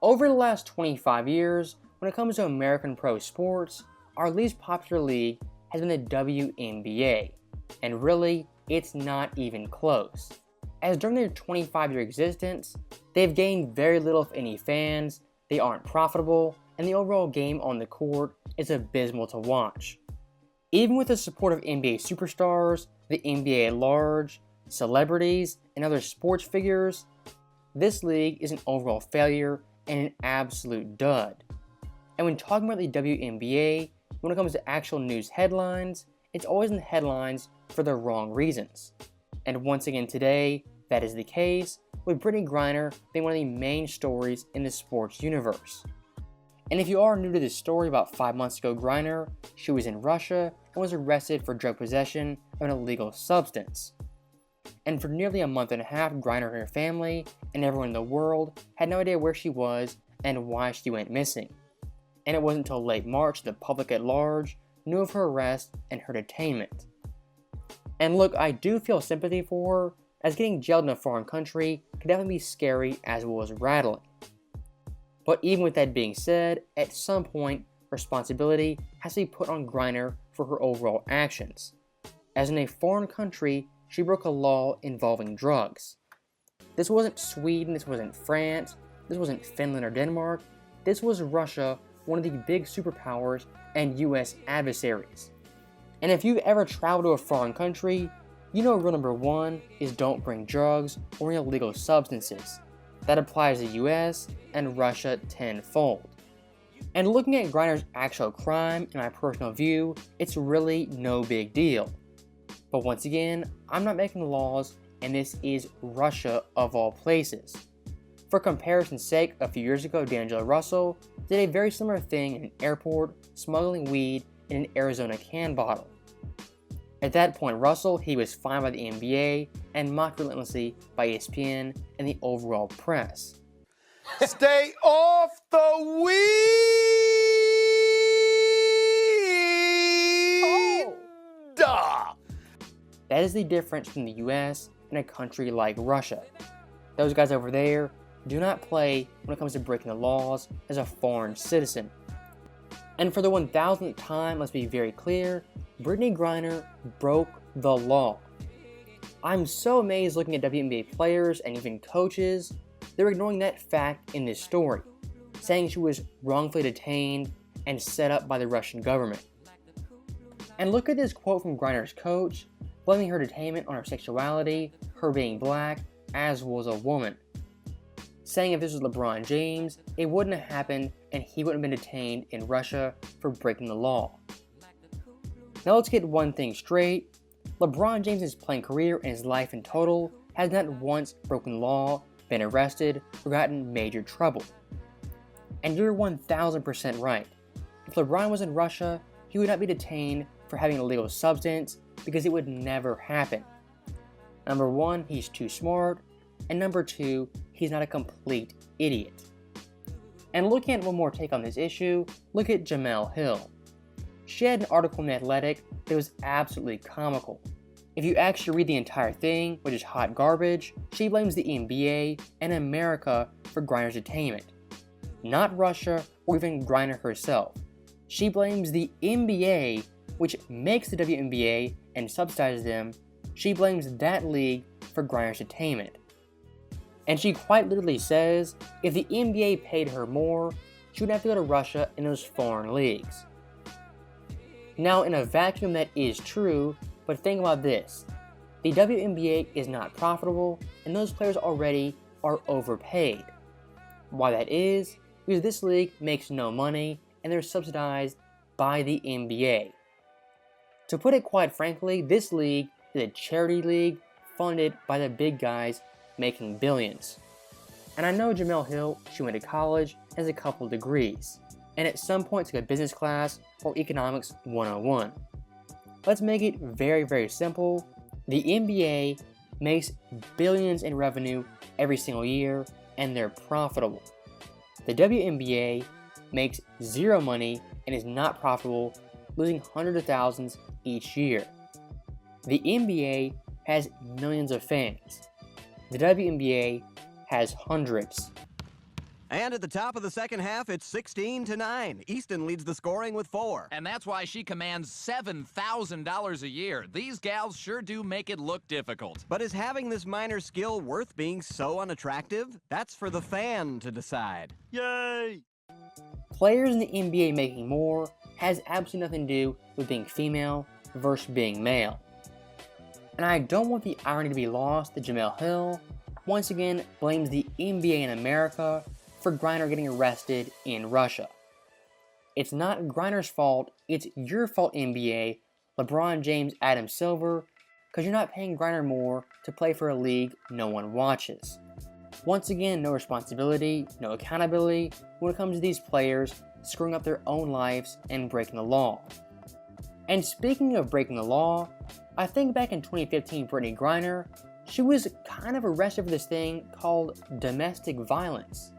Over the last 25 years, when it comes to American pro sports, our least popular league has been the WNBA, and really, it's not even close. As during their 25-year existence, they've gained very little if any fans, they aren't profitable, and the overall game on the court is abysmal to watch. Even with the support of NBA superstars, the NBA at large, celebrities, and other sports figures, this league is an overall failure and an absolute dud. And when talking about the WNBA, when it comes to actual news headlines, it's always in the headlines for the wrong reasons. And once again today, that is the case, with Brittney Griner being one of the main stories in the sports universe. And if you are new to this story, about 5 months ago, Griner, she was in Russia and was arrested for drug possession of an illegal substance. And for nearly a month and a half, Griner and her family and everyone in the world had no idea where she was and why she went missing. And it wasn't until late March the public at large knew of her arrest and her detainment. And look, I do feel sympathy for her, as getting jailed in a foreign country can definitely be scary as well as rattling. But even with that being said, at some point, responsibility has to be put on Griner for her overall actions. As in a foreign country, she broke a law involving drugs. This wasn't Sweden, this wasn't France, this wasn't Finland or Denmark, this was Russia, one of the big superpowers and US adversaries. And if you've ever traveled to a foreign country, you know rule number 1 is don't bring drugs or illegal substances. That applies to the US and Russia tenfold. And looking at Griner's actual crime, in my personal view, it's really no big deal. But once again, I'm not making laws, and this is Russia of all places. For comparison's sake, a few years ago, D'Angelo Russell did a very similar thing in an airport, smuggling weed in an Arizona can bottle. At that point, Russell, he was fined by the NBA and mocked relentlessly by ESPN and the overall press. Stay off the weed! Oh. Duh! That is the difference between the US and a country like Russia. Those guys over there do not play when it comes to breaking the laws as a foreign citizen. And for the 1000th time, let's be very clear, Brittney Griner broke the law. I'm so amazed looking at WNBA players and even coaches, they're ignoring that fact in this story, saying she was wrongfully detained and set up by the Russian government. And look at this quote from Griner's coach, blaming her detainment on her sexuality, her being black, as well as a woman. Saying if this was LeBron James, it wouldn't have happened and he wouldn't have been detained in Russia for breaking the law. Now let's get one thing straight. LeBron James' playing career and his life in total has not once broken law, been arrested, or gotten in major trouble. And you're 1000% right. If LeBron was in Russia, he would not be detained for having an illegal substance because it would never happen. Number 1, he's too smart, and number 2, he's not a complete idiot. And looking at one more take on this issue, look at Jemele Hill. She had an article in The Athletic that was absolutely comical. If you actually read the entire thing, which is hot garbage, she blames the NBA and America for Griner's detainment. Not Russia or even Griner herself. She blames the NBA, which makes the WNBA and subsidizes them. She blames that league for Griner's detainment. And she quite literally says if the NBA paid her more, she would have to go to Russia and those foreign leagues. Now, in a vacuum, that is true, but think about this. The WNBA is not profitable, and those players already are overpaid. Why that is? Because this league makes no money, and they're subsidized by the NBA. To put it quite frankly, this league is a charity league funded by the big guys making billions. And I know Jemele Hill, she went to college, has a couple degrees, and at some point took a business class or economics 101. Let's make it very, very simple. The NBA makes billions in revenue every single year, and they're profitable. The WNBA makes zero money and is not profitable, losing hundreds of thousands each year. The NBA has millions of fans. The WNBA has hundreds. And at the top of the second half, it's 16-9. Easton leads the scoring with 4. And that's why she commands $7,000 a year. These gals sure do make it look difficult. But is having this minor skill worth being so unattractive? That's for the fan to decide. Yay! Players in the NBA making more has absolutely nothing to do with being female versus being male. And I don't want the irony to be lost that Jemele Hill once again blames the NBA in America for Griner getting arrested in Russia. It's not Griner's fault, it's your fault, NBA, LeBron James, Adam Silver, because you're not paying Griner more to play for a league no one watches. Once again, no responsibility, no accountability when it comes to these players screwing up their own lives and breaking the law. And speaking of breaking the law, I think back in 2015, Brittany Griner, she was kind of arrested for this thing called domestic violence.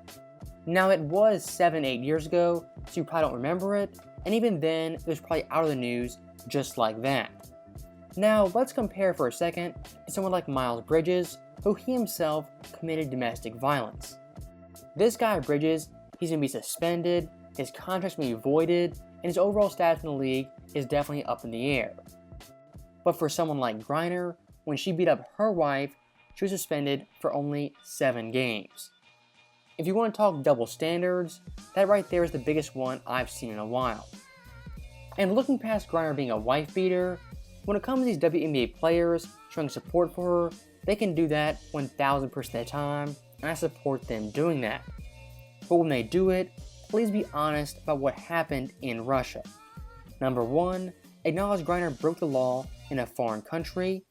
Now it was 7-8 years ago, so you probably don't remember it, and even then it was probably out of the news just like that. Now let's compare for a second to someone like Miles Bridges, who he himself committed domestic violence. This guy Bridges, he's going to be suspended, his contract's going to be voided, and his overall status in the league is definitely up in the air. But for someone like Griner, when she beat up her wife, she was suspended for only 7 games. If you want to talk double standards, that right there is the biggest one I've seen in a while. And looking past Griner being a wife beater, when it comes to these WNBA players showing support for her, they can do that 1000% of the time, and I support them doing that. But when they do it, please be honest about what happened in Russia. Number 1, acknowledge Griner broke the law in a foreign country.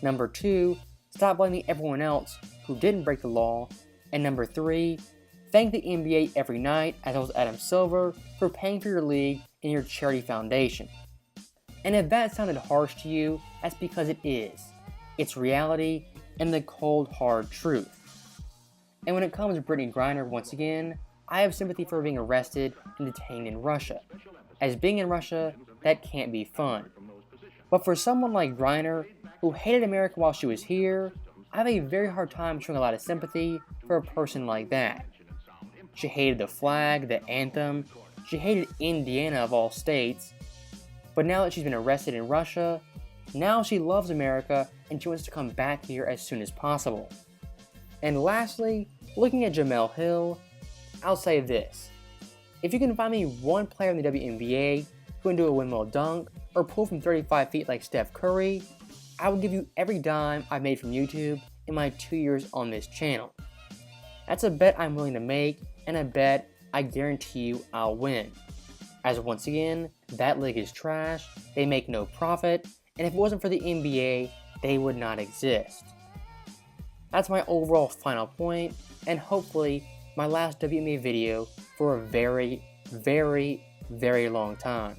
Number 2, stop blaming everyone else who didn't break the law. And number 3, thank the NBA every night, as well as Adam Silver, for paying for your league and your charity foundation. And if that sounded harsh to you, that's because it is. It's reality and the cold, hard truth. And when it comes to Brittany Griner, once again, I have sympathy for being arrested and detained in Russia, as being in Russia, that can't be fun. But for someone like Griner, who hated America while she was here, I have a very hard time showing a lot of sympathy for a person like that. She hated the flag, the anthem, she hated Indiana of all states, but now that she's been arrested in Russia, now she loves America and she wants to come back here as soon as possible. And lastly, looking at Jemele Hill, I'll say this. If you can find me one player in the WNBA who can do a windmill dunk or pull from 35 feet like Steph Curry, I will give you every dime I've made from YouTube in my 2 years on this channel. That's a bet I'm willing to make, and a bet I guarantee you I'll win. As once again, that league is trash, they make no profit, and if it wasn't for the NBA, they would not exist. That's my overall final point, and hopefully my last WNBA video for a very, very, very long time.